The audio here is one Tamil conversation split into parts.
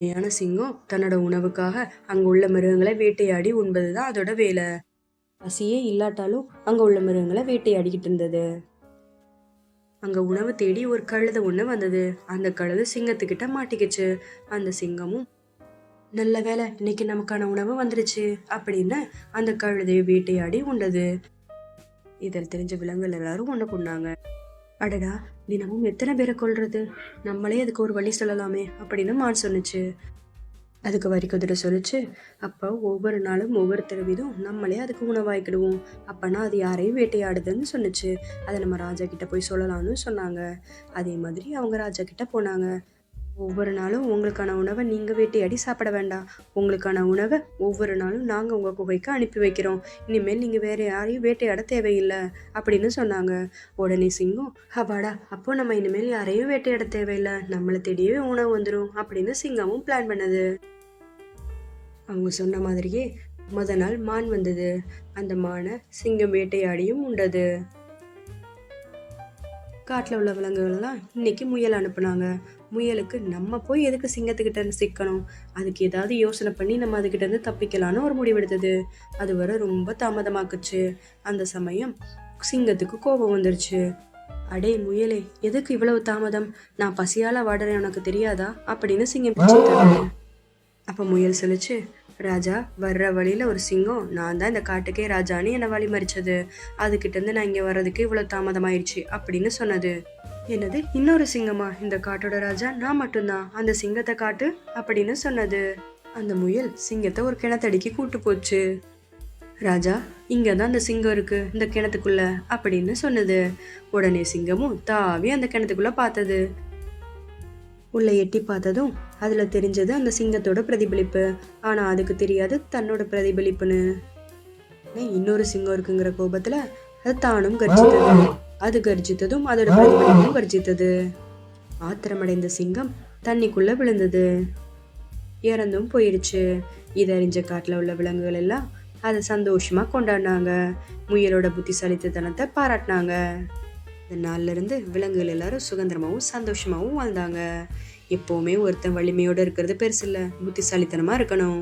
யான சிங்கம் தன்னோட உணவுக்காக அங்க உள்ள மிருகங்களை வேட்டையாடி உண்பதுதான் அதோட வேலை. பசியே இல்லாட்டாலும் அங்க உள்ள மிருகங்களை வேட்டையாடிக்கிட்டு இருந்தது. அங்க உணவு தேடி ஒரு கழுதை ஒண்ணு வந்தது. அந்த கழுதை சிங்கத்துக்கிட்ட மாட்டிக்கிச்சு. அந்த சிங்கமும் நல்ல வேலை, இன்னைக்கு நமக்கான உணவு வந்துருச்சு அப்படின்னு அந்த கழுதையை வேட்டையாடி உண்டது. இதில் தெரிஞ்ச விலங்குகள் எல்லாரும் ஒண்ணு கொண்டாங்க. அடடா, தினமும் எத்தனை பேரை கொல்றது, நம்மளே அதுக்கு ஒரு வழி சொல்லலாமே அப்படின்னு மான் சொன்னுச்சு. அதுக்கு வரி குதிரை சொல்லிச்சு, அப்போ ஒவ்வொரு நாளும் ஒவ்வொருத்தர் வீதம் நம்மளே அதுக்கு உணவாக்கிடுவோம், அப்பனா அது யாரையும் வேட்டையாடுதுன்னு சொன்னுச்சு. அதை நம்ம ராஜா கிட்ட போய் சொல்லலாம்னு சொன்னாங்க. அதே மாதிரி அவங்க ராஜா கிட்ட போனாங்க. ஒவ்வொரு நாளும் உங்களுக்கான உணவை நீங்க வேட்டையாடி சாப்பிட வேண்டாம், உங்களுக்கான உணவை ஒவ்வொரு நாளும் நாங்க உங்க குகைக்கு அனுப்பி வைக்கிறோம், இனிமேல் நீங்க வேற யாரையும் வேட்டையாட தேவையில்லை அப்படின்னு சொன்னாங்க. உடனே சிங்கம், அப்பாடா, அப்போ நம்ம இனிமேல் யாரையும் வேட்டையாட தேவையில்லை, நம்மளை தேடியே உணவு வந்துடும் அப்படின்னு சிங்கமும் பிளான் பண்ணது. அவங்க சொன்ன மாதிரியே முத நாள் மான் வந்தது. அந்த மானை சிங்கம் வேட்டையாடியும் உண்டது. காட்டில் உள்ள விலங்குகள் எல்லாம் இன்னைக்கு முயல் அனுப்புனாங்க. முயலுக்கு நம்ம போய் எதுக்கு சிங்கத்துக்கிட்ட இருந்து சிக்கணும், அதுக்கு ஏதாவது யோசனை பண்ணி நம்ம அதுக்கிட்ட இருந்து தப்பிக்கலான்னு ஒரு முடிவெடுத்தது. அது வர ரொம்ப தாமதமாக்குச்சு. அந்த சமயம் சிங்கத்துக்கு கோபம் வந்துருச்சு. அடே முயலே, எதுக்கு இவ்வளவு தாமதம், நான் பசியால வாடுறேன் உனக்கு தெரியாதா அப்படின்னு சிங்கம் பிடிச்சிட்டாங்க. அப்ப முயல் சொல்லிச்சு, ராஜா, வர்ற வழியில ஒரு சிங்கம் நான் தான் இந்த காட்டுக்கே ராஜான்னு என்னை வழி மறிச்சது, அதுகிட்ட இருந்து நான் இங்க வர்றதுக்கு இவ்வளவு தாமதமாயிடுச்சு அப்படின்னு சொன்னது. என்னது, இன்னொரு சிங்கமா, இந்த காட்டோட ராஜா நான் மட்டும்தான், அந்த சிங்கத்தை காட்டு அப்படின்னு சொன்னது. அந்த முயல் சிங்கத்தை ஒரு கிணத்தடிக்கு கூட்டு போச்சு. ராஜா, இங்கதான் அந்த சிங்கம் இருக்கு இந்த கிணத்துக்குள்ள அப்படின்னு சொன்னது. உடனே சிங்கமும் தாவி அந்த கிணத்துக்குள்ள பார்த்தது. உள்ள எட்டி பார்த்ததும் அதுல தெரிஞ்சது அந்த சிங்கத்தோட பிரதிபலிப்பு. ஆனா அதுக்கு தெரியாது தன்னோட பிரதிபலிப்புன்னு. இன்னொரு சிங்கம் இருக்குங்கிற கோபத்துல அது தானும் கர்ஜித்தது. அது கர்ஜித்ததும் அதோட பிரதிபலிப்பும் கர்ஜித்தது. ஆத்திரமடைந்த சிங்கம் தண்ணிக்குள்ள விழுந்தது, இறந்தும் போயிடுச்சு. இதறிஞ்ச காட்டுல உள்ள விலங்குகள் எல்லாம் அதை சந்தோஷமா கொண்டாடினாங்க. முயலோட புத்திசாலித்தனத்தை பாராட்டினாங்க. இந்த நாள்ல இருந்து விலங்குகள் எல்லாரும் சுதந்திரமாவும் சந்தோஷமாவும் வாழ்ந்தாங்க. எப்பவுமே ஒருத்தன் வலிமையோட இருக்கிறது பெருசு இல்ல, புத்திசாலித்தனமா இருக்கணும்.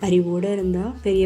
அறிவோட இருந்தா பெரிய